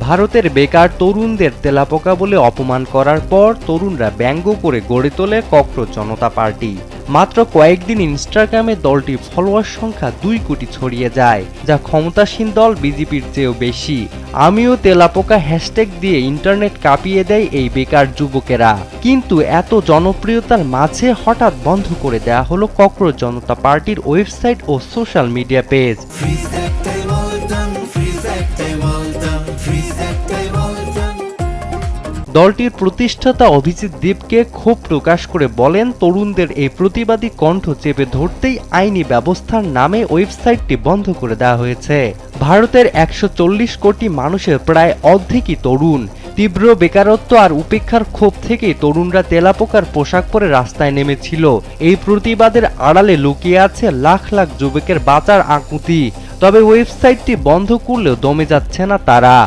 ভারতের বেকার তরুণদের তেলাপোকা বলে অপমান করার পর তরুণরা ব্যঙ্গ করে গড়ে তোলে ককরোচ জনতা পার্টি। মাত্র কয়েকদিন ইনস্টাগ্রামে দলটির ফলোয়ার সংখ্যা 2 কোটি ছড়িয়ে যায়, যা ক্ষমতাসীন দল বিজেপির চেয়েও বেশি। আমিও তেলাপোকা হ্যাশট্যাগ দিয়ে ইন্টারনেট কাঁপিয়ে দেয় এই বেকার যুবকেরা। কিন্তু এত জনপ্রিয়তার মাঝে হঠাৎ বন্ধ করে দেয়া হলো ককরোচ জনতা পার্টির ওয়েবসাইট ও সোশ্যাল মিডিয়া পেজ। দলটির প্রতিষ্ঠাতা অভিজিৎ দেবকে ক্ষোভ প্রকাশ করে বলেন, তরুণদের এই প্রতিবাদী কণ্ঠ চেপে ধরতেই আইনি ব্যবস্থার নামে ওয়েবসাইটটি বন্ধ করে দেওয়া হয়েছে। ভারতের 140 কোটি মানুষের প্রায় অর্ধেকই তরুণ। তীব্র বেকারত্ব আর উপেক্ষার ক্ষোভ থেকেই তরুণরা তেলাপোকার পোশাক পরে রাস্তায় নেমেছিল। এই প্রতিবাদের আড়ালে লুকিয়ে আছে লাখ লাখ যুবকের বাঁচার আকুতি। তবে ওয়েবসাইটটি বন্ধ করলেও দমে যাচ্ছে না তারা।